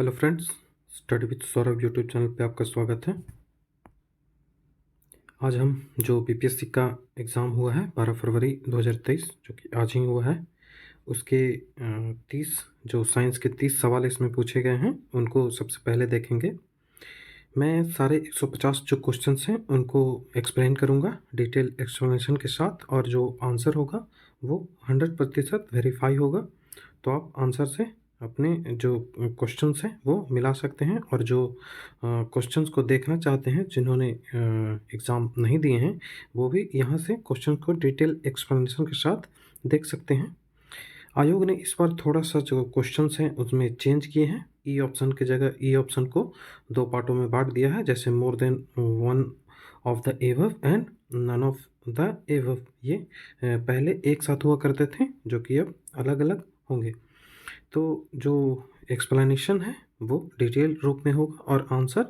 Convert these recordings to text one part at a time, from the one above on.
Hello friends, study with Saurabh YouTube channel पे आपका स्वागत है। आज हम जो बीपीएससी का एग्ज़ाम हुआ है 12 फरवरी 2023 जो कि आज ही हुआ है, उसके 30 जो साइंस के 30 सवाल इसमें पूछे गए हैं उनको सबसे पहले देखेंगे। मैं सारे 150 जो क्वेश्चंस हैं उनको एक्सप्लेन करूँगा डिटेल एक्सप्लेनेशन के साथ, और जो आंसर होगा वो 100% वेरीफाई होगा। तो आप आंसर से अपने जो क्वेश्चंस हैं वो मिला सकते हैं, और जो क्वेश्चंस को देखना चाहते हैं जिन्होंने एग्ज़ाम नहीं दिए हैं वो भी यहाँ से क्वेश्चन को डिटेल एक्सप्लेनेशन के साथ देख सकते हैं। आयोग ने इस बार थोड़ा सा जो क्वेश्चंस हैं उसमें चेंज किए हैं। ई ऑप्शन की जगह ई ऑप्शन को 2 पार्टों में बांट दिया है, जैसे more than one of the above and none of the above. ये पहले एक साथ हुआ करते थे जो कि अब अलग अलग होंगे। तो जो एक्सप्लेनेशन है वो डिटेल रूप में होगा और आंसर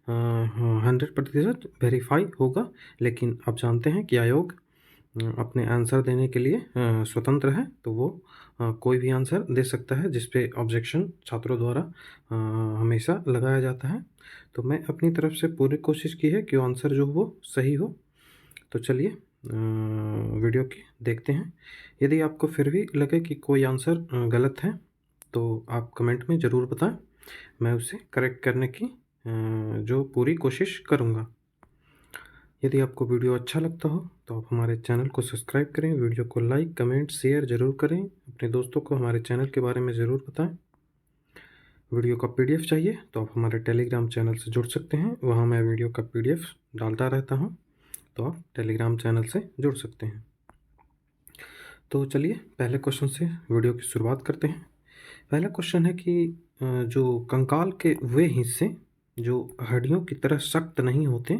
100% वेरीफाई होगा। लेकिन आप जानते हैं कि आयोग अपने आंसर देने के लिए स्वतंत्र है, तो वो कोई भी आंसर दे सकता है जिस पे ऑब्जेक्शन छात्रों द्वारा हमेशा लगाया जाता है। तो मैं अपनी तरफ से पूरी कोशिश की है कि आंसर जो वो सही हो। तो चलिए वीडियो की देखते हैं। यदि आपको फिर भी लगे कि कोई आंसर गलत है तो आप कमेंट में ज़रूर बताएं, मैं उसे करेक्ट करने की जो पूरी कोशिश करूँगा। यदि आपको वीडियो अच्छा लगता हो तो आप हमारे चैनल को सब्सक्राइब करें, वीडियो को लाइक कमेंट शेयर ज़रूर करें, अपने दोस्तों को हमारे चैनल के बारे में ज़रूर बताएं। वीडियो का पीडीएफ चाहिए तो आप हमारे टेलीग्राम चैनल से जुड़ सकते हैं, वहाँ मैं वीडियो का पीडीएफ डालता रहता हूँ, तो आप टेलीग्राम चैनल से जुड़ सकते हैं। तो चलिए पहले क्वेश्चन से वीडियो की शुरुआत करते हैं। पहला क्वेश्चन है कि जो कंकाल के वे हिस्से जो हड्डियों की तरह सख्त नहीं होते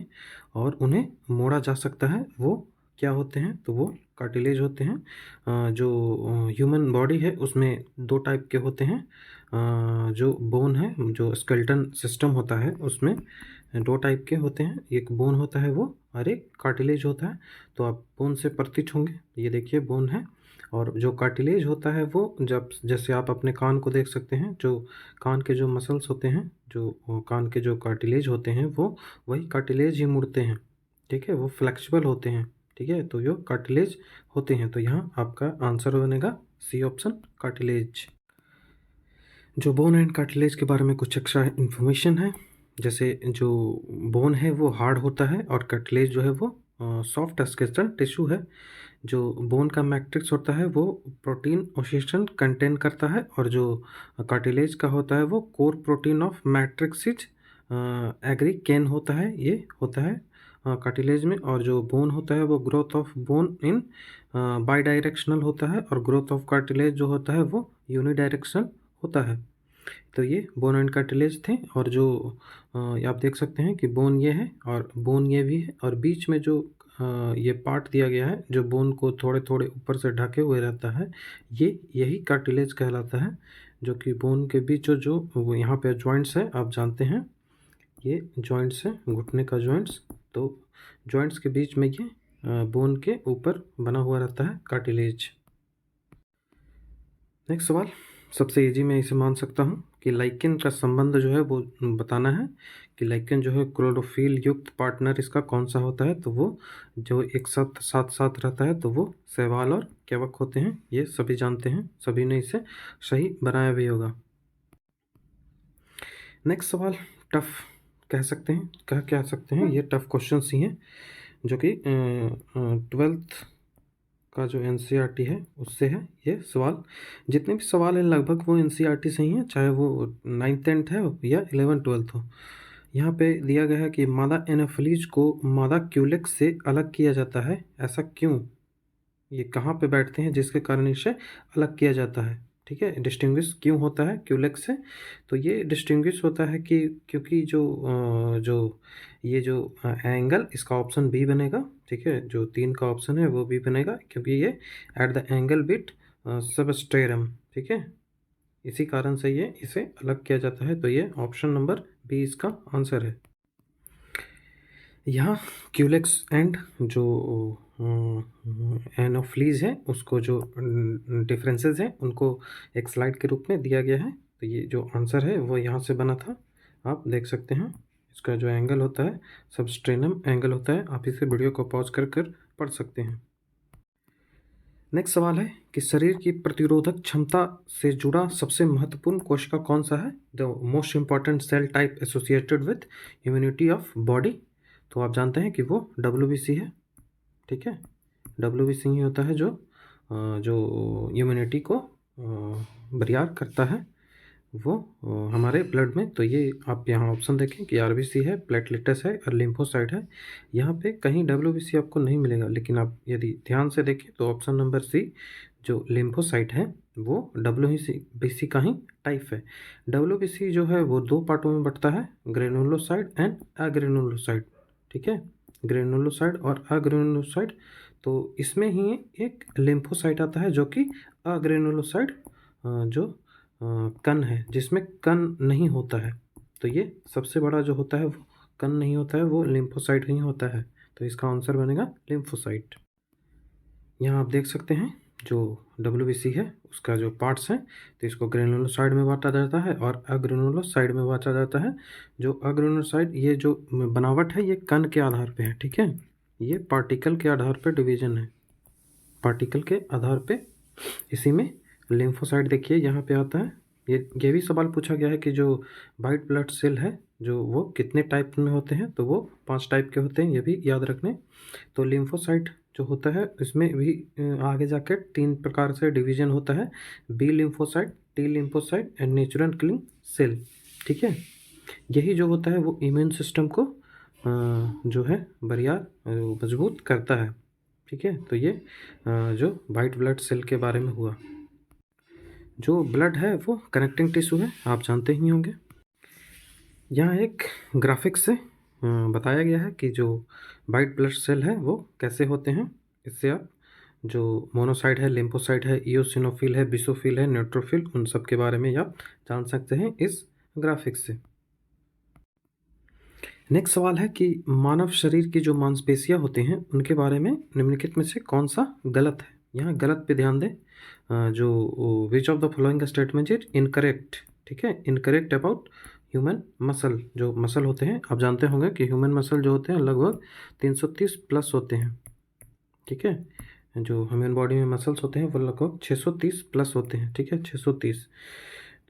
और उन्हें मोड़ा जा सकता है वो क्या होते हैं? तो वो कार्टिलेज होते हैं। जो ह्यूमन बॉडी है उसमें 2 टाइप के होते हैं। जो बोन है, जो स्केलेटन सिस्टम होता है उसमें 2 टाइप के होते हैं, एक बोन होता है वो और एक कार्टिलेज होता है। तो आप बोन से परिचित होंगे, ये देखिए बोन है। और जो कार्टिलेज होता है वो जब जैसे आप अपने कान को देख सकते हैं, जो कान के जो मसल्स होते हैं, जो कान के जो कार्टिलेज होते हैं वो वही कार्टिलेज ही मुड़ते हैं, ठीक है, वो फ्लेक्सिबल होते हैं, ठीक है, तो ये कार्टिलेज होते हैं। तो यहाँ आपका आंसर बनेगा सी ऑप्शन कार्टिलेज। जो बोन एंड कार्टिलेज के बारे में कुछ एक्स्ट्रा इन्फॉर्मेशन है, जैसे जो बोन है वो हार्ड होता है और कार्टिलेज जो है वो सॉफ्ट स्केलेटल टिश्यू है। जो बोन का मैट्रिक्स होता है वो प्रोटीन ओसिएशन कंटेन करता है, और जो कार्टिलेज का होता है वो कोर प्रोटीन ऑफ मैट्रिक्सिज एग्रीकेन होता है, ये होता है कार्टिलेज में। और जो बोन होता है वो growth of bone in by directional होता है, और ग्रोथ ऑफ कार्टिलेज जो होता है वो यूनिडायरेक्शनल होता है। तो ये बोन एंड कार्टिलेज थे। और जो आप देख सकते हैं कि बोन ये है और बोन ये भी है, और बीच में जो ये पार्ट दिया गया है जो बोन को थोड़े थोड़े ऊपर से ढके हुए रहता है, ये यही कार्टिलेज कहलाता है। जो कि बोन के बीच जो वो यहाँ पे जॉइंट्स है, आप जानते हैं ये जॉइंट्स है, घुटने का जॉइंट्स, तो जॉइंट्स के बीच में ये बोन के ऊपर बना हुआ रहता है कार्टिलेज। नेक्स्ट सवाल सबसे इजी मैं इसे मान सकता हूँ कि लाइकेन का संबंध जो है वो बताना है कि लाइकेन जो है क्लोरोफिल युक्त पार्टनर इसका कौन सा होता है। तो वो जो एक साथ साथ साथ रहता है तो वो शैवाल और कैवक होते हैं, ये सभी जानते हैं, सभी ने इसे सही बनाया भी होगा। नेक्स्ट सवाल टफ कह सकते हैं, कह सकते हैं, ये टफ क्वेश्चन ही हैं जो कि 12th का जो एनसीईआरटी है उससे है ये सवाल। जितने भी सवाल हैं लगभग वो एनसीईआरटी से ही हैं, चाहे वो 9th 10th है या 11th 12th हो। यहाँ पे दिया गया है कि मादा एनाफिलीज को मादा क्यूलेक्स से अलग किया जाता है, ऐसा क्यों? ये कहाँ पे बैठते हैं जिसके कारण इसे अलग किया जाता है, ठीक है, डिस्टिंग्विश क्यों होता है क्यूलेक्स से? तो ये डिस्टिंग्विश होता है कि क्योंकि जो ये जो एंगल, इसका ऑप्शन बी बनेगा, ठीक है, जो 3 का ऑप्शन है वो बी बनेगा, क्योंकि ये एट द एंगल बिट सबस्टेरम, ठीक है, इसी कारण से ये इसे अलग किया जाता है। तो ये ऑप्शन नंबर बी इसका आंसर है। यहाँ क्यूलेक्स एंड जो एनोफ्लीज है उसको जो डिफरेंसेस हैं उनको एक स्लाइड के रूप में दिया गया है, तो ये जो आंसर है वो यहाँ से बना था, आप देख सकते हैं। इसका जो एंगल होता है सबस्टेनम एंगल होता है। आप इसे वीडियो को पॉज कर कर पढ़ सकते हैं। नेक्स्ट सवाल है कि शरीर की प्रतिरोधक क्षमता से जुड़ा सबसे महत्वपूर्ण कोशिका कौन सा है? The most important cell type associated with immunity of body. तो आप जानते हैं कि वो WBC है। ठीक है, WBC ही होता है जो इम्यूनिटी को बरियार करता है, वो हमारे ब्लड में। तो ये आप यहाँ ऑप्शन देखें कि RBC है, प्लेटलेटस है और लिम्फोसाइट है। यहाँ पे कहीं WBC आपको नहीं मिलेगा, लेकिन आप यदि ध्यान से देखें तो ऑप्शन नंबर सी जो लिम्फोसाइट है वो WBC का ही टाइप है। WBC जो है वो दो पार्टों में बंटता है, ग्रेनुलोसाइड एंड अग्रेनुलोसाइड। ठीक है, ग्रेनुलोसाइड और अग्रेनुलोसाइड। तो इसमें ही एक लिम्फोसाइट आता है जो कि अग्रेनुलोसाइड जो कण है, जिसमें कण नहीं होता है। तो ये सबसे बड़ा जो होता है वो कण नहीं होता है, वो लिम्फोसाइट ही होता है। तो इसका आंसर बनेगा लिम्फोसाइट। यहाँ आप देख सकते हैं जो WBC है उसका जो पार्ट्स हैं, तो इसको ग्रेनुलोसाइड में बांटा जाता है और अग्रेनुलोसाइड में बांटा जाता है। जो अग्रेनुलोसाइड ये जो बनावट है ये कण के आधार पे है। ठीक है, ये पार्टिकल के आधार पे डिवीजन है, पार्टिकल के आधार पे। इसी में लिम्फोसाइट देखिए यहाँ पे आता है। ये भी सवाल पूछा गया है कि जो वाइट ब्लड सेल है जो वो कितने टाइप में होते हैं, तो वो 5 टाइप के होते हैं, ये भी याद रखने। तो लिम्फोसाइट जो होता है इसमें भी आगे जाकर 3 प्रकार से डिवीजन होता है, B lymphocyte, T lymphocyte and natural killing cell. ठीक है, यही जो होता है वो इम्यून सिस्टम को जो है बरियार मजबूत करता है। ठीक है, तो ये जो वाइट ब्लड सेल के बारे में हुआ। जो ब्लड है वो कनेक्टिंग टिश्यू है, आप जानते ही होंगे। यहाँ एक ग्राफिक्स से बताया गया है कि जो वाइट ब्लड सेल है वो कैसे होते हैं। इससे आप जो मोनोसाइट है, लिम्फोसाइट है, इओसिनोफिल है, बेसोफिल है, न्यूट्रोफिल, उन सब के बारे में आप जान सकते हैं इस ग्राफिक्स से। नेक्स्ट सवाल है कि मानव शरीर की जो मांसपेशियां होती हैं उनके बारे में निम्नलिखित में से कौन सा गलत है। यहाँ गलत पे ध्यान दें। जो which of the following statement is incorrect. ठीक है, इनकरेक्ट अबाउट ह्यूमन मसल। जो मसल होते हैं आप जानते होंगे कि ह्यूमन मसल जो होते हैं लगभग 330 प्लस होते हैं। ठीक है, जो ह्यूमन बॉडी में मसल्स होते हैं वो लगभग 630 प्लस होते हैं। ठीक है, 630।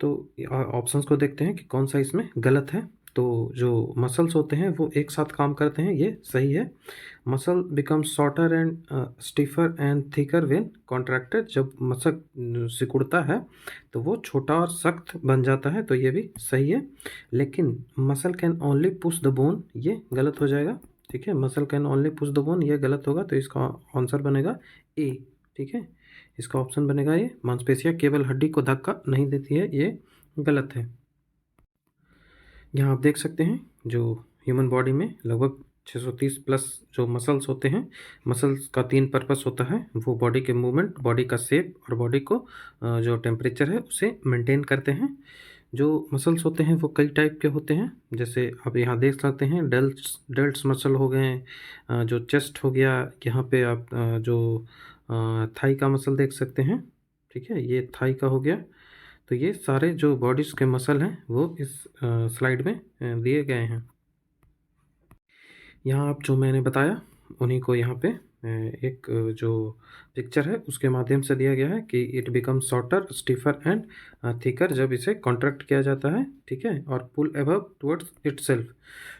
तो ऑप्शंस को देखते हैं कि कौन सा इसमें गलत है। तो जो मसल्स होते हैं वो एक साथ काम करते हैं, ये सही है। Muscle become shorter and stiffer and thicker when contracted. जब मसल सिकुड़ता है तो वो छोटा और सख्त बन जाता है, तो ये भी सही है। लेकिन muscle can only push the bone, ये गलत हो जाएगा। ठीक है, muscle can only push the bone, ये गलत होगा। तो इसका आंसर बनेगा ए। ठीक है, इसका ऑप्शन बनेगा ये, मांसपेशियां केवल हड्डी को धक्का नहीं देती है, ये गलत है। यहाँ आप देख सकते हैं जो ह्यूमन बॉडी में लगभग 630 प्लस जो मसल्स होते हैं, मसल्स का 3 पर्पस होता है। वो बॉडी के मूवमेंट, बॉडी का शेप और बॉडी को जो टेम्परेचर है उसे मेंटेन करते हैं। जो मसल्स होते हैं वो कई टाइप के होते हैं, जैसे आप यहाँ देख सकते हैं डेल्ट्स मसल हो गए, जो चेस्ट हो गया। यहाँ पे आप जो थाई का मसल देख सकते हैं। ठीक है, ये थाई का हो गया। तो ये सारे जो बॉडीज़ के मसल हैं वो इस स्लाइड में दिए गए हैं। यहाँ आप जो मैंने बताया उन्हीं को यहाँ पे एक जो पिक्चर है उसके माध्यम से दिया गया है कि it become shorter, stiffer and thicker जब इसे कॉन्ट्रैक्ट किया जाता है। ठीक है, और pull above towards itself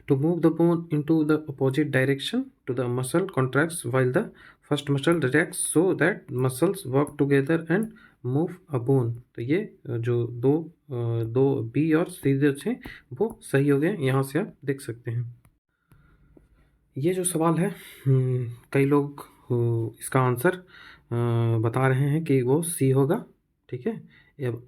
to move the bone into the opposite direction to the muscle contracts while the first muscle relax so that muscles work together and move a bone. तो ये जो दो बी और सी जो थे वो सही हो गए, यहाँ से आप देख सकते हैं। ये जो सवाल है कई लोग इसका आंसर बता रहे हैं कि वो सी होगा। ठीक है,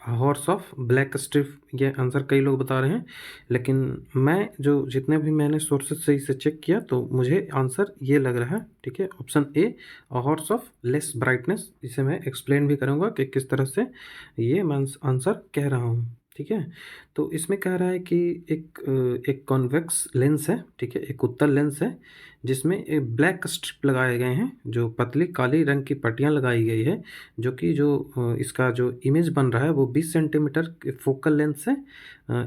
हॉर्स ऑफ ब्लैक स्ट्रिप, ये आंसर कई लोग बता रहे हैं, लेकिन मैं जो जितने भी मैंने सोर्सेज से इसे चेक किया तो मुझे आंसर ये लग रहा है। ठीक है, option A, horse of less brightness. इसे मैं एक्सप्लेन भी करूँगा कि किस तरह से ये मैं आंसर कह रहा हूँ। ठीक है। तो इसमें कह रहा है कि एक कॉन्वेक्स लेंस है, ठीक है, एक उत्तल लेंस है जिसमें ब्लैक स्ट्रिप लगाए गए हैं, जो पतली काली रंग की पट्टियाँ लगाई गई है, जो कि इसका जो इमेज बन रहा है वो 20 सेंटीमीटर फोकल लेंथ से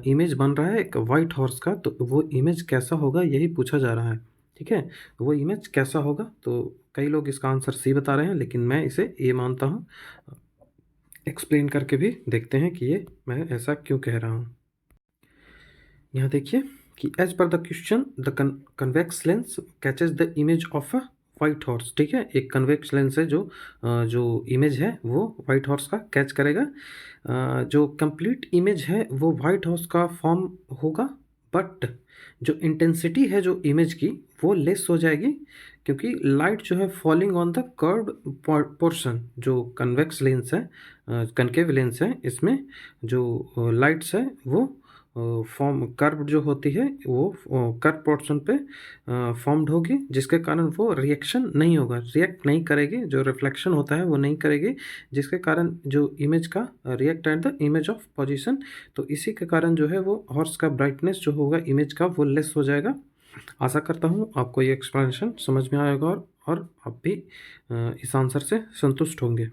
इमेज बन रहा है एक वाइट हॉर्स का। तो वो इमेज कैसा होगा यही पूछा जा रहा है, ठीक है। वो इमेज कैसा होगा, तो कई लोग इसका आंसर सी बता रहे हैं, लेकिन मैं इसे ए मानता हूँ। एक्सप्लेन करके भी देखते हैं कि ये मैं ऐसा क्यों कह रहा हूँ। यहाँ देखिए कि as per the question the convex lens catches the image of a white horse, ठीक है। एक कन्वेक्स लेंस है जो इमेज है वो वाइट हॉर्स का कैच करेगा। जो कंप्लीट इमेज है वो वाइट हॉर्स का फॉर्म होगा, बट जो इंटेंसिटी है जो इमेज की वो लेस हो जाएगी, क्योंकि लाइट जो है falling on the curved portion. जो कन्वेक्स लेंस है, कनकेव लेंस है, इसमें जो लाइट्स है वो फॉर्म कर्व जो होती है वो कर्व पोर्शन पे फॉर्म्ड होगी, जिसके कारण वो रिएक्शन नहीं होगा, रिएक्ट नहीं करेगी, जो रिफ्लेक्शन होता है वो नहीं करेगी, जिसके कारण जो इमेज का react at the image of position. तो इसी के कारण जो है वो हॉर्स का ब्राइटनेस जो होगा इमेज का वो लेस हो जाएगा। आशा करता हूँ आपको ये एक्सप्लेनेशन समझ में आएगा और आप भी इस आंसर से संतुष्ट होंगे।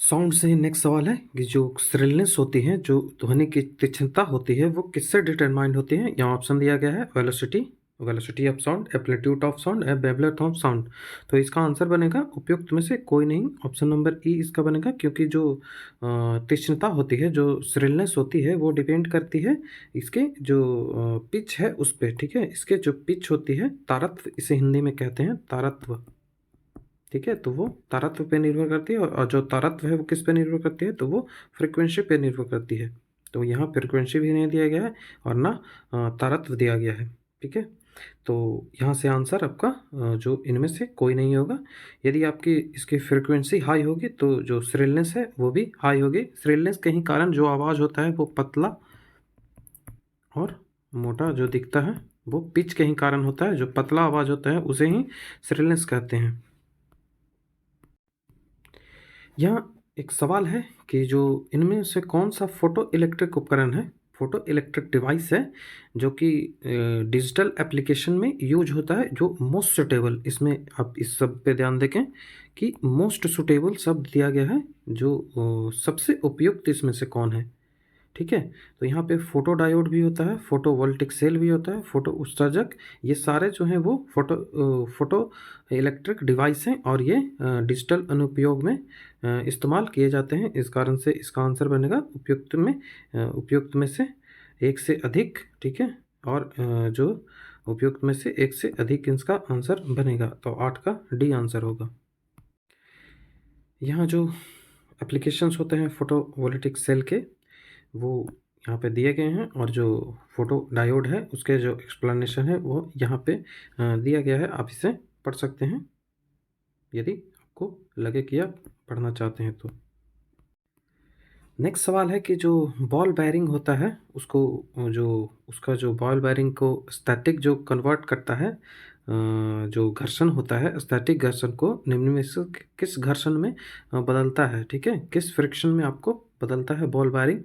साउंड से नेक्स्ट सवाल है कि जो श्रिलनेस होती है, जो ध्वनि की तीक्ष्णता होती है, वो किससे डिटरमाइंड होती है। यहाँ ऑप्शन दिया गया है velocity, velocity of sound, amplitude of sound, wavelength of sound. तो इसका आंसर बनेगा उपयुक्त में से कोई नहीं, ऑप्शन नंबर ई इसका बनेगा, क्योंकि जो तीक्ष्णता होती है, जो श्रिलनेस होती है, वो डिपेंड करती है इसके जो पिच है उस पर, ठीक है। इसके जो पिच होती है, तारत्व इसे हिंदी में कहते हैं, तारत्व, ठीक है। तो वो तारत्व पे निर्भर करती है, और जो तारत्व है वो किस पे निर्भर करती है, तो वो फ्रीक्वेंसी पे निर्भर करती है। तो यहाँ फ्रीक्वेंसी भी नहीं दिया गया है और ना तारत्व दिया गया है, ठीक है। तो यहाँ से आंसर आपका जो इनमें से कोई नहीं होगा। यदि आपकी इसकी फ्रीक्वेंसी हाई होगी तो जो श्रिलनेस है वो भी हाई होगी। श्रिलनेस के ही कारण जो आवाज़ होता है वो पतला और मोटा जो दिखता है, वो पिच के ही कारण होता है। जो पतला आवाज़ होता है उसे ही श्रिलनेस कहते हैं। यहाँ एक सवाल है कि जो इनमें से कौन सा फोटो इलेक्ट्रिक उपकरण है, फोटो इलेक्ट्रिक डिवाइस है, जो कि डिजिटल एप्लीकेशन में यूज होता है, जो मोस्ट सुटेबल। इसमें आप इस सब पे ध्यान देखें कि मोस्ट सुटेबल शब्द दिया गया है, जो सबसे उपयुक्त इसमें से कौन है, ठीक है। तो यहाँ पे फोटो डायोड भी होता है, फोटो वोल्टिक सेल भी होता है, फोटो उत्सर्जक, ये सारे जो हैं वो फोटो इलेक्ट्रिक डिवाइस हैं, और ये डिजिटल अनुप्रयोग में इस्तेमाल किए जाते हैं। इस कारण से इसका आंसर बनेगा उपयुक्त में से एक से अधिक, ठीक है। और जो उपयुक्त में से एक से अधिक इसका आंसर बनेगा, तो 8 का डी आंसर होगा। यहाँ जो एप्लीकेशंस होते हैं फोटोवोल्टिक सेल के, वो यहाँ पे दिए गए हैं, और जो फोटो डायोड है उसके जो एक्सप्लेनेशन है वो यहाँ पे दिया गया है। आप इसे पढ़ सकते हैं यदि आपको लगे कि आप पढ़ना चाहते हैं तो। नेक्स्ट सवाल है कि जो बॉल बेयरिंग होता है उसको, जो उसका जो बॉल बेयरिंग को स्टैटिक जो कन्वर्ट करता है, जो घर्षण होता है, स्टैटिक घर्षण को निम्न में से किस घर्षण में बदलता है, ठीक है, किस फ्रिक्शन में आपको बदलता है बॉल बेयरिंग।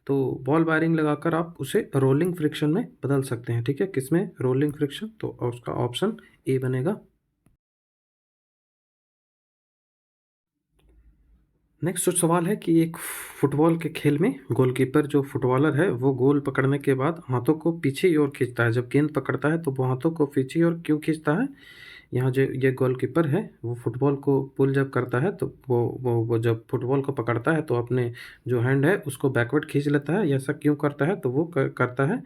तो बॉल बेयरिंग लगाकर आप उसे रोलिंग फ्रिक्शन में बदल सकते हैं, ठीक है। किसमें रोलिंग फ्रिक्शन, तो उसका ऑप्शन ए बनेगा। नेक्स्ट जो सवाल है कि एक फुटबॉल के खेल में गोलकीपर जो फुटबॉलर है वो गोल पकड़ने के बाद हाथों को पीछे की ओर खींचता है। जब गेंद पकड़ता है तो वो हाथों को पीछे की ओर क्यों खींचता है। यहाँ जो ये गोलकीपर है वो फुटबॉल को पुल जब करता है तो वो जब फुटबॉल को पकड़ता है तो अपने जो हैंड है उसको बैकवर्ड खींच लेता है। ऐसा क्यों करता है, तो वो करता है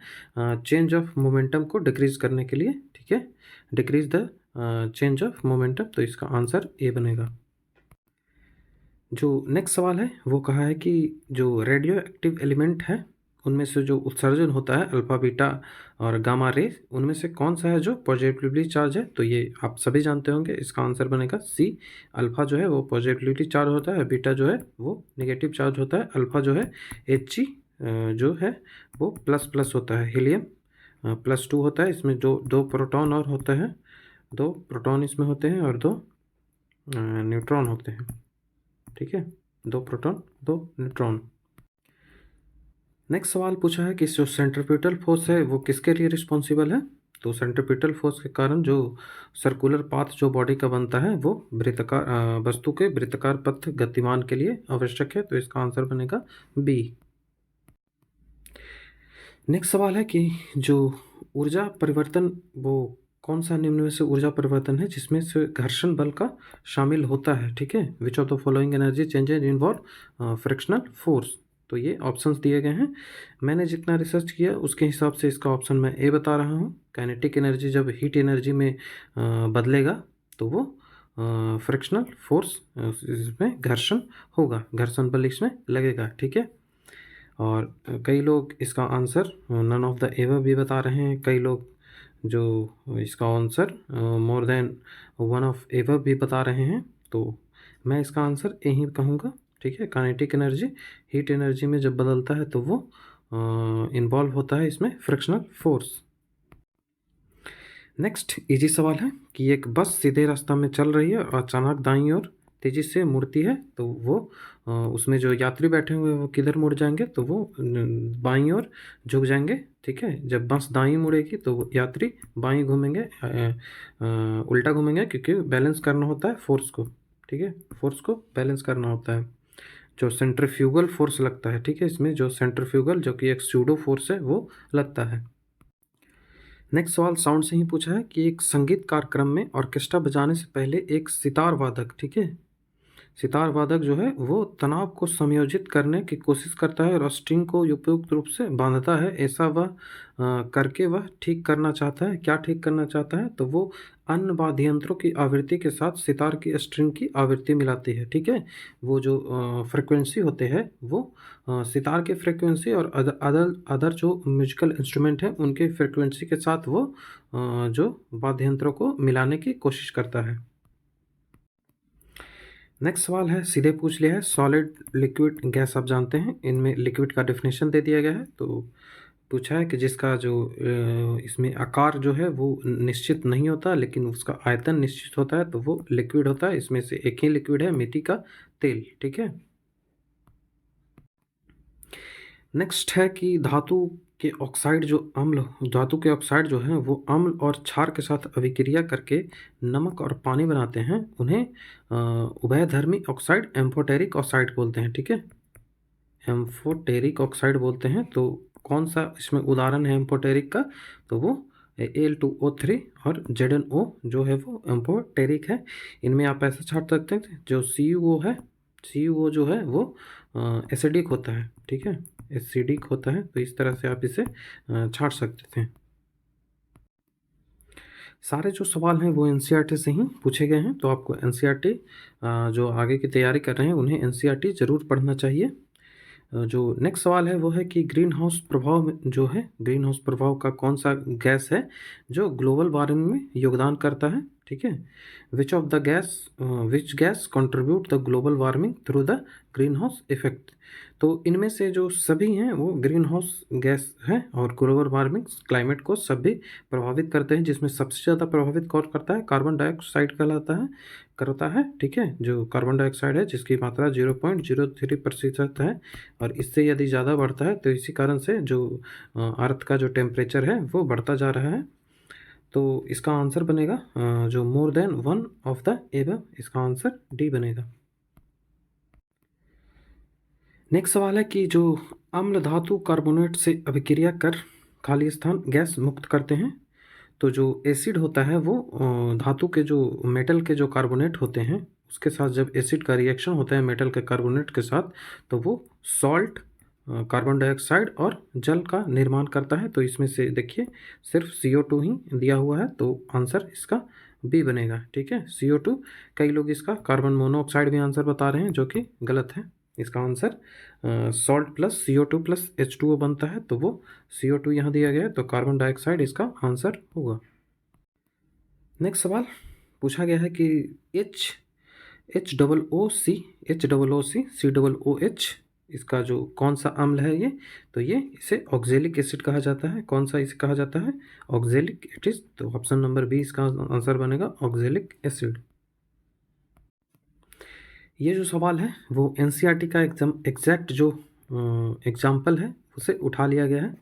चेंज ऑफ मोमेंटम को डिक्रीज करने के लिए, ठीक है, decrease the change of momentum. तो इसका आंसर ए बनेगा। जो नेक्स्ट सवाल है वो कहा है कि जो रेडियो एक्टिव एलिमेंट है उनमें से जो उत्सर्जन होता है अल्फा बीटा और गामा रे, उनमें से कौन सा है जो पॉजिटिवली चार्ज है। तो ये आप सभी जानते होंगे, इसका आंसर बनेगा सी। अल्फा जो है वो पॉजिटिवली चार्ज होता है, बीटा जो है वो नेगेटिव चार्ज होता है, अल्फा जो है Hg जो है वो प्लस प्लस होता है, हीलियम +2 होता है। इसमें जो दो प्रोटॉन और होते हैं, दो प्रोटॉन इसमें होते हैं और दो न्यूट्रॉन होते हैं, ठीक है, दो प्रोटॉन दो न्यूट्रॉन। नेक्स्ट सवाल पूछा है कि जो सेंट्रीपिटल फोर्स है वो किसके लिए रिस्पॉन्सिबल है। तो सेंट्रीपिटल फोर्स के कारण जो सर्कुलर पाथ जो बॉडी का बनता है वो वृत्ताकार वस्तु के वृत्ताकार पथ गतिमान के लिए आवश्यक है। तो इसका आंसर बनेगा बी। नेक्स्ट सवाल है कि जो ऊर्जा परिवर्तन वो कौन सा निम्न में से ऊर्जा परिवर्तन है जिसमें से घर्षण बल का शामिल होता है। ठीक है, which of the following energy changes involve frictional force. तो ये ऑप्शंस दिए गए हैं। मैंने जितना रिसर्च किया उसके हिसाब से इसका ऑप्शन मैं ए बता रहा हूँ। काइनेटिक एनर्जी जब हीट एनर्जी में बदलेगा तो वो फ्रिक्शनल फोर्स इसमें घर्षण होगा, घर्षण बल इसमें लगेगा। ठीक है, और कई लोग इसका answer none of the above भी बता रहे हैं। कई लोग जो इसका answer more than one of above भी बता रहे हैं। तो मैं इसका आंसर ए ही कहूँगा। ठीक है, काइनेटिक एनर्जी हीट एनर्जी में जब बदलता है तो वो इन्वॉल्व होता है इसमें फ्रिक्शनल फोर्स। नेक्स्ट इजी सवाल है कि एक बस सीधे रास्ता में चल रही है और अचानक दाईं ओर तेजी से मुड़ती है तो वो उसमें जो यात्री बैठे हुए हैं वो किधर मुड़ जाएंगे, तो वो बाईं ओर झुक जाएंगे। ठीक है, जब बस दाईं मुड़ेगी तो वो यात्री बाईं घूमेंगे, उल्टा घूमेंगे, क्योंकि बैलेंस करना होता है फोर्स को। ठीक है, फोर्स को बैलेंस करना होता है। जो सेंट्रीफ्यूगल फोर्स लगता है, ठीक है, इसमें जो सेंट्रीफ्यूगल जो कि एक स्यूडो फोर्स है वो लगता है। नेक्स्ट सवाल साउंड से ही पूछा है कि एक संगीत कार्यक्रम में ऑर्केस्ट्रा बजाने से पहले एक सितार वादक, ठीक है, सितार वादक जो है वो तनाव को समायोजित करने की कोशिश करता है और स्ट्रिंग को उपयुक्त रूप से बांधता है। ऐसा वह करके वह ठीक करना चाहता है। क्या ठीक करना चाहता है, तो वो अन्य वाद्य यंत्रों की आवृत्ति के साथ सितार की स्ट्रिंग की आवृत्ति मिलाती है। ठीक है, वो जो फ्रिक्वेंसी होते हैं वो सितार की फ्रिक्वेंसी और अदर अदर जो म्यूजिकल इंस्ट्रूमेंट हैं उनके फ्रिक्वेंसी के साथ वो जो वाद्य यंत्रों को मिलाने की कोशिश करता है। नेक्स्ट सवाल है, सीधे पूछ लिया है, सॉलिड लिक्विड गैस आप जानते हैं, इनमें लिक्विड का डेफिनेशन दे दिया गया है। तो पूछा है कि जिसका जो इसमें आकार जो है वो निश्चित नहीं होता लेकिन उसका आयतन निश्चित होता है, तो वो लिक्विड होता है। इसमें से एक ही लिक्विड है मिट्टी का तेल। ठीक है, नेक्स्ट है कि धातु के ऑक्साइड जो हैं वो अम्ल और क्षार के साथ अभिक्रिया करके नमक और पानी बनाते हैं। उन्हें उभयधर्मी ऑक्साइड एम्फोटेरिक ऑक्साइड बोलते हैं। ठीक है, एम्फोटेरिक ऑक्साइड बोलते हैं। तो कौन सा इसमें उदाहरण है एम्फोटेरिक का, तो वो Al2O3 और ZnO जो है वो एम्फोटेरिक है। इनमें आप ऐसा छाट सकते हैं, जो CuO है, CuO जो है वो एसिडिक होता है। ठीक है, एसिडिक होता है, तो इस तरह से आप इसे छाट सकते थे। सारे जो सवाल हैं वो एनसीईआरटी से ही पूछे गए हैं, तो आपको एनसीईआरटी जो आगे की तैयारी कर रहे हैं उन्हें एनसीईआरटी ज़रूर पढ़ना चाहिए। जो नेक्स्ट सवाल है वो है कि ग्रीन हाउस प्रभाव जो है, ग्रीन हाउस प्रभाव का कौन सा गैस है जो ग्लोबल वार्मिंग में योगदान करता है। ठीक है, which gas contribute the global warming through the green house effect. तो इनमें से जो सभी हैं वो ग्रीन हाउस गैस हैं और ग्लोबल वार्मिंग क्लाइमेट को सभी प्रभावित करते हैं। जिसमें सबसे ज़्यादा प्रभावित कौन करता है, कार्बन डाइऑक्साइड कहलाता है करता है। ठीक है, जो कार्बन डाइऑक्साइड है जिसकी मात्रा 0.03% है, और इससे यदि ज़्यादा बढ़ता है तो इसी कारण से जो अर्थ का जो टेम्परेचर है वो बढ़ता जा रहा है। तो इसका आंसर बनेगा जो मोर than one of the above, इसका आंसर डी बनेगा। नेक्स्ट सवाल है कि जो अम्ल धातु कार्बोनेट से अभिक्रिया कर खाली स्थान गैस मुक्त करते हैं, तो जो एसिड होता है वो धातु के जो मेटल के जो कार्बोनेट होते हैं उसके साथ जब एसिड का रिएक्शन होता है मेटल के कार्बोनेट के साथ, तो वो सॉल्ट, कार्बन डाइऑक्साइड और जल का निर्माण करता है। तो इसमें से देखिए सिर्फ CO2 ही दिया हुआ है, तो आंसर इसका बी बनेगा। ठीक है, CO2, कई लोग इसका कार्बन मोनोऑक्साइड भी आंसर बता रहे हैं जो कि गलत है। इसका answer salt plus CO2 plus H2O बनता है, तो वो CO2 यहाँ दिया गया है, तो कार्बन डाइऑक्साइड इसका आंसर होगा। नेक्स्ट सवाल पूछा गया है कि HOOC इसका जो कौन सा अम्ल है ये, तो ये इसे ऑक्जेलिक एसिड कहा जाता है। कौन सा इसे कहा जाता है, ऑक्जेलिक एसिड। तो ऑप्शन नंबर बी इसका आंसर बनेगा ऑक्जेलिक एसिड। ये जो सवाल है वो एनसीईआरटी का एकदम एग्जैक्ट जो एग्जाम्पल है उसे उठा लिया गया है,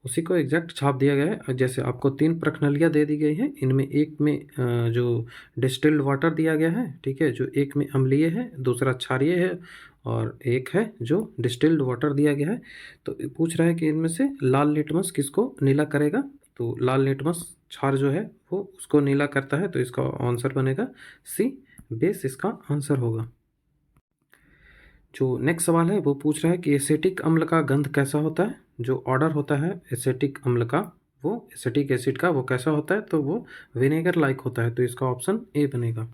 उसी को एग्जैक्ट छाप दिया गया है। जैसे आपको 3 प्रश्नावलियाँ दे दी गई हैं, इनमें एक में जो डिस्टिल्ड वाटर दिया गया है, ठीक है, जो एक में अम्लीय है, दूसरा क्षारीय है और एक है जो डिस्टिल्ड वाटर दिया गया है। तो पूछ रहा है कि इनमें से लाल लिटमस किसको नीला करेगा। तो लाल लिटमस क्षार जो है वो उसको नीला करता है, तो इसका आंसर बनेगा सी, बेस इसका आंसर होगा। जो नेक्स्ट सवाल है वो पूछ रहा है कि एसिटिक अम्ल का गंध कैसा होता है। जो ऑर्डर होता है एसिटिक अम्ल का, वो एसिटिक एसिड का वो कैसा होता है, तो वो विनेगर लाइक होता है, तो इसका ऑप्शन ए बनेगा।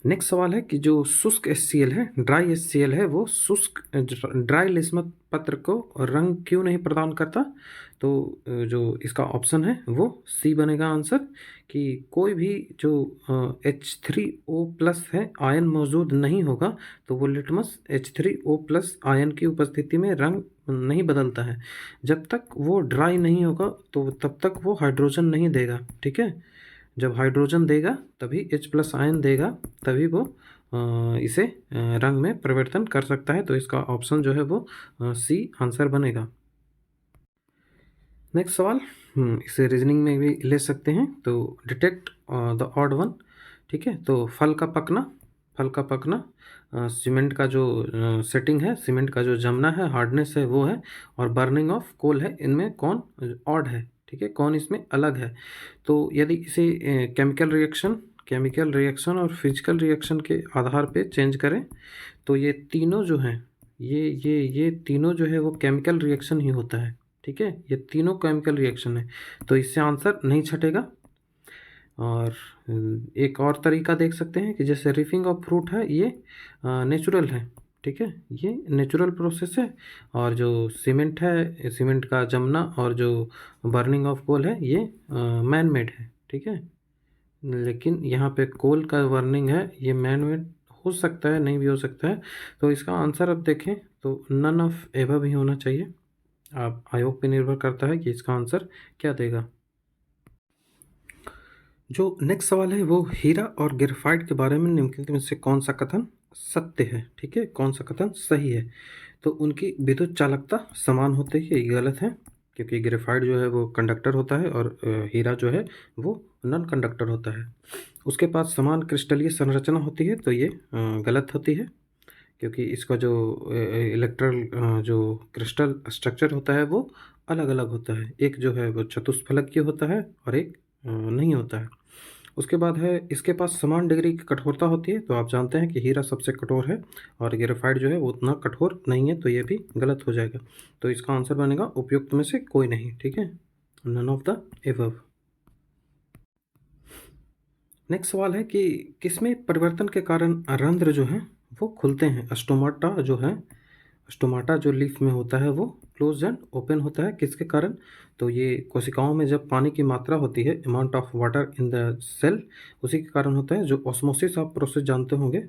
नेक्स्ट सवाल है कि जो शुष्क HCl है, ड्राई HCl है, वो शुष्क ड्राई लिस्मत पत्र को रंग क्यों नहीं प्रदान करता। तो जो इसका ऑप्शन है वो सी बनेगा आंसर, कि कोई भी जो H3O+ है आयन मौजूद नहीं होगा तो वो लिटमस H3O+ आयन की उपस्थिति में रंग नहीं बदलता है। जब तक वो ड्राई नहीं होगा तो तब तक वो हाइड्रोजन नहीं देगा, ठीक है। जब हाइड्रोजन देगा तभी H+ आयन देगा, तभी वो इसे रंग में परिवर्तन कर सकता है, तो इसका ऑप्शन जो है वो सी आंसर बनेगा। नेक्स्ट सवाल, इसे रीजनिंग में भी ले सकते हैं। तो डिटेक्ट द ऑड वन, ठीक है। तो फल का पकना, सीमेंट का जो सेटिंग है, सीमेंट का जो जमना है, हार्डनेस है वो है, और बर्निंग ऑफ कोल है, इनमें कौन ऑड है, ठीक है, कौन इसमें अलग है। तो यदि इसे केमिकल रिएक्शन और फिजिकल रिएक्शन के आधार पे चेंज करें तो ये तीनों जो हैं, ये तीनों जो है वो केमिकल रिएक्शन ही होता है, ठीक है। ये तीनों केमिकल रिएक्शन है, तो इससे आंसर नहीं छटेगा। और एक और तरीका देख सकते हैं कि जैसे रिफिंग ऑफ फ्रूट है, ये नेचुरल है, ठीक है, ये नेचुरल प्रोसेस है। और जो सीमेंट है, सीमेंट का जमना और जो बर्निंग ऑफ कोल है, ये मैन मेड है, ठीक है। लेकिन यहाँ पे कोल का बर्निंग है, ये मैन मेड हो सकता है, नहीं भी हो सकता है। तो इसका आंसर अब देखें तो नन ऑफ एबव ही होना चाहिए। आप आयोग पे निर्भर करता है कि इसका आंसर क्या देगा। जो नेक्स्ट सवाल है वो हीरा और ग्रेफाइट के बारे में निम्नलिखित में से कौन सा कथन सत्य है, ठीक है, कौन सा कथन सही है। तो उनकी विद्युत चालकता समान होती है, ये गलत है, क्योंकि ग्रेफाइट जो है वो कंडक्टर होता है और हीरा जो है वो नॉन कंडक्टर होता है। उसके पास समान क्रिस्टलीय संरचना होती है, तो ये गलत होती है, क्योंकि इसका जो इलेक्ट्रल जो क्रिस्टल स्ट्रक्चर होता है वो अलग अलग होता है। एक जो है वो चतुष्फलकीय होता है और एक नहीं होता है। उसके बाद है इसके पास समान डिग्री की कठोरता होती है, तो आप जानते हैं कि हीरा सबसे कठोर है और ग्रेफाइट जो है वो उतना कठोर नहीं है, तो ये भी गलत हो जाएगा। तो इसका आंसर बनेगा उपयुक्त में से कोई नहीं, ठीक है, none of the above. Next सवाल है कि किसमें परिवर्तन के कारण रंध्र जो है वो खुलते हैं। स्टोमाटा जो लीफ में होता है वो क्लोज एंड ओपन होता है, किसके कारण। तो ये कोशिकाओं में जब पानी की मात्रा होती है, amount of water in the cell, उसी के कारण होता है। जो ऑस्मोसिस आप प्रोसेस जानते होंगे,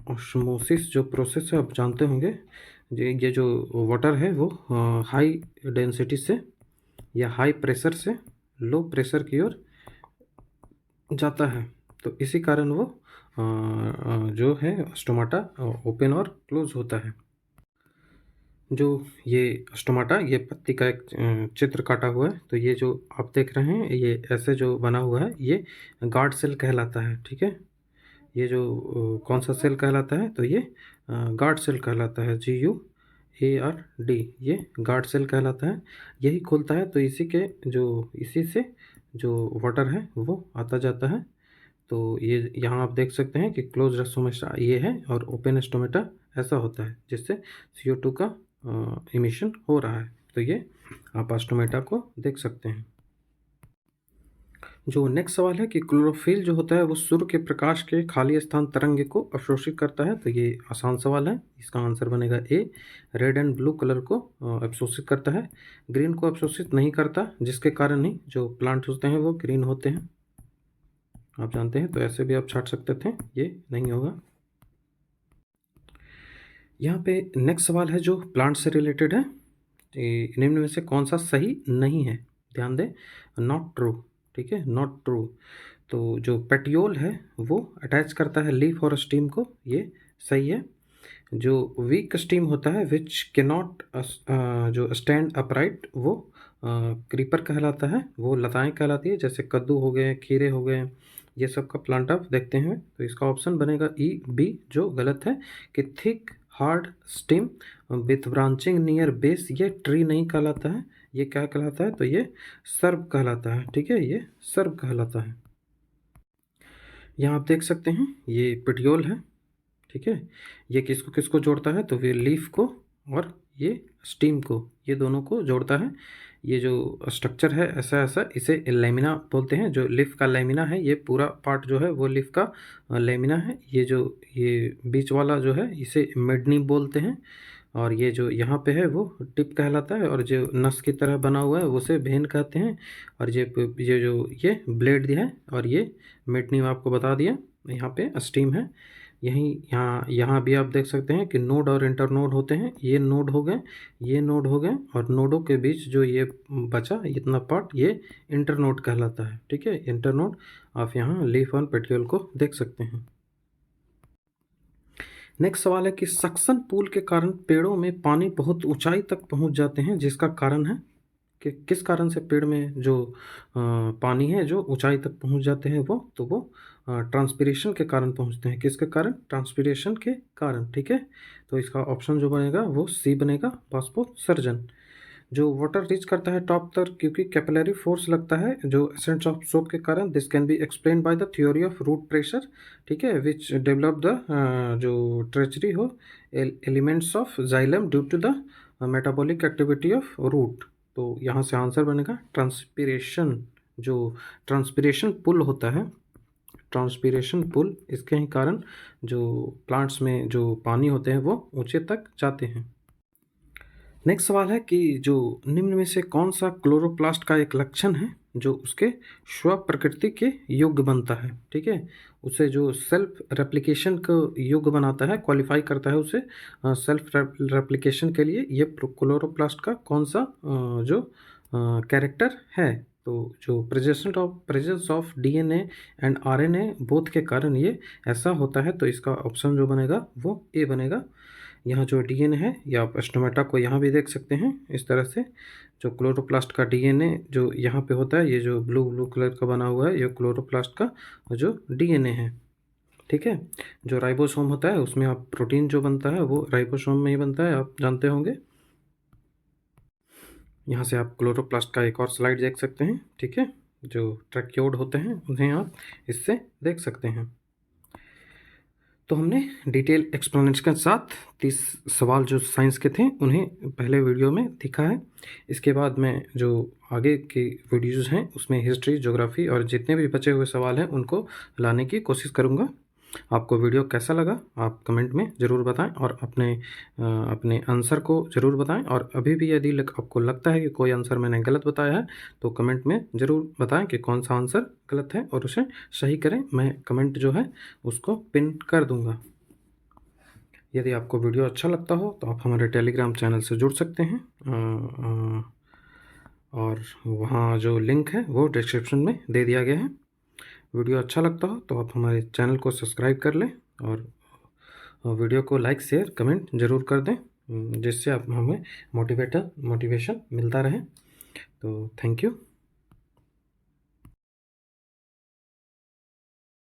ऑस्मोसिस जो प्रोसेस है आप जानते होंगे, ये जो वाटर है वो हाई डेंसिटी से या हाई प्रेशर से लो प्रेशर की ओर जाता है, तो इसी कारण वो जो है स्टोमाटा ओपन और क्लोज होता है। जो ये स्टोमाटा, ये पत्ती का एक चित्र काटा हुआ है, तो ये जो आप देख रहे हैं ये ऐसे जो बना हुआ है ये गार्ड सेल कहलाता है, ठीक है। ये जो कौन सा सेल कहलाता है, तो ये गार्ड सेल कहलाता है, GUARD, ये गार्ड सेल कहलाता है। यही खुलता है, तो इसी से जो वाटर है वो आता जाता है। तो ये यहाँ आप देख सकते हैं कि क्लोज स्टोमेटा ये है और ओपन स्टोमेटा ऐसा होता है, जिससे CO2 का इमिशन हो रहा है। तो ये आप स्टोमेटा को देख सकते हैं। जो नेक्स्ट सवाल है कि क्लोरोफिल जो होता है वो सूर्य के प्रकाश के खाली स्थान तरंग को अवशोषित करता है, तो ये आसान सवाल है, इसका आंसर बनेगा ए। रेड एंड ब्लू कलर को अवशोषित करता है, ग्रीन को अवशोषित नहीं करता, जिसके कारण ही जो प्लांट होते हैं वो ग्रीन होते हैं, आप जानते हैं। तो ऐसे भी आप छाट सकते थे, ये नहीं होगा। यहाँ पे नेक्स्ट सवाल है जो प्लांट से रिलेटेड है, निम्न में से कौन सा सही नहीं है। ध्यान दें, नॉट ट्रू, ठीक है, नॉट ट्रू। तो जो पेटियोल है वो अटैच करता है लीफ और स्टीम को, ये सही है। जो वीक स्टीम होता है विच के नॉट जो स्टैंड अपराइट वो क्रीपर कहलाता है, वो लताएं कहलाती है, जैसे कद्दू हो गए, खीरे हो गए, ये सब का प्लांट आप देखते हैं। तो इसका ऑप्शन बनेगा ई बी, जो गलत है कि thick hard stem with branching near base, ये ट्री नहीं कहलाता है, ये क्या कहलाता है, तो ये सर्ब कहलाता है। ठीक है, ये सर्ब कहलाता है। यहाँ आप देख सकते हैं ये पेटियोल है। ठीक है, ये किसको किसको जोड़ता है, तो ये लीफ को और ये स्टीम को, ये दोनों को जोड़ता है। ये जो स्ट्रक्चर है ऐसा ऐसा, इसे लेमिना बोलते हैं। जो लीफ का लेमिना है, ये पूरा पार्ट जो है वो लीफ का लेमिना है। ये बीच वाला जो है इसे मिडनी बोलते हैं, और ये जो यहाँ पे है वो टिप कहलाता है, और जो नस की तरह बना हुआ है उसे भेन कहते हैं। और ये ब्लेड है, और ये मिडनी आपको बता दिया। यहाँ पे स्टीम है। यहाँ भी आप देख सकते हैं कि नोड और इंटरनोड होते हैं। ये नोड हो गए, ये नोड हो गए, और नोडों के बीच जो ये बचा इतना पार्ट, ये इंटरनोड कहलाता है। ठीक है, इंटरनोड आप यहाँ लीफ और पेटियोल को देख सकते हैं। नेक्स्ट सवाल है कि सक्शन पुल के कारण पेड़ों में पानी बहुत ऊंचाई तक पहुंच जाते हैं, जिसका कारण है कि किस कारण से पेड़ में जो पानी है जो ऊंचाई तक पहुंच जाते हैं वो ट्रांसपिरेशन के कारण पहुंचते हैं। किसके कारण, ट्रांसपिरेशन के कारण। ठीक है, तो इसका ऑप्शन जो बनेगा वो सी बनेगा, वाष्पोत्सर्जन। जो वाटर रीच करता है टॉप तक क्योंकि कैपिलरी फोर्स लगता है जो एसेंस ऑफ सोप के कारण। This can be explain by the theory of root pressure. ठीक है, विच डेवलप द जो ट्रेचरी हो elements of xylem due to the metabolic activity of root. तो यहाँ से आंसर बनेगा ट्रांसपिरेशन। जो ट्रांसपिरेशन पुल होता है, ट्रांसपिरेशन पुल, इसके ही कारण जो प्लांट्स में जो पानी होते हैं वो ऊंचे तक जाते हैं। नेक्स्ट सवाल है कि जो निम्न में से कौन सा क्लोरोप्लास्ट का एक लक्षण है जो उसके स्व प्रकृति के योग्य बनता है। ठीक है, उसे जो सेल्फ रेप्लिकेशन को योग्य बनाता है, क्वालिफाई करता है उसे सेल्फ रेप्लिकेशन के लिए। ये क्लोरोप्लास्ट का कौन सा जो कैरेक्टर है, तो जो presence of DNA and RNA both के कारण ये ऐसा होता है। तो इसका ऑप्शन जो बनेगा वो ए बनेगा। यहाँ जो डीएनए है, या आप स्टोमेटा को यहाँ भी देख सकते हैं इस तरह से। जो क्लोरोप्लास्ट का डीएनए जो यहाँ पे होता है, ये जो ब्लू ब्लू कलर का बना हुआ है, ये क्लोरोप्लास्ट का जो डीएनए है। ठीक है, जो राइबोसोम होता है उसमें आप प्रोटीन जो बनता है वो राइबोसोम में ही बनता है, आप जानते होंगे। यहाँ से आप क्लोरोप्लास्ट का एक और स्लाइड देख सकते हैं। ठीक है, जो ट्रैक्योड होते हैं उन्हें आप इससे देख सकते हैं। तो हमने डिटेल एक्सप्लेनेशन के साथ 30 सवाल जो साइंस के थे उन्हें पहले वीडियो में दिखा है। इसके बाद मैं जो आगे की वीडियोज़ हैं उसमें हिस्ट्री, ज्योग्राफी और जितने भी बचे हुए सवाल हैं उनको लाने की कोशिश करूँगा। आपको वीडियो कैसा लगा आप कमेंट में ज़रूर बताएं, और अपने आंसर को ज़रूर बताएं। और अभी भी यदि आपको लगता है कि कोई आंसर मैंने गलत बताया है तो कमेंट में ज़रूर बताएं कि कौन सा आंसर गलत है और उसे सही करें। मैं कमेंट जो है उसको पिन कर दूँगा। यदि आपको वीडियो अच्छा लगता हो तो आप हमारे टेलीग्राम चैनल से जुड़ सकते हैं, और वहाँ जो लिंक है वो डिस्क्रिप्शन में दे दिया गया है। वीडियो अच्छा लगता हो तो आप हमारे चैनल को सब्सक्राइब कर लें, और वीडियो को लाइक शेयर कमेंट ज़रूर कर दें, जिससे आप हमें मोटिवेशन मिलता रहे। तो थैंक यू।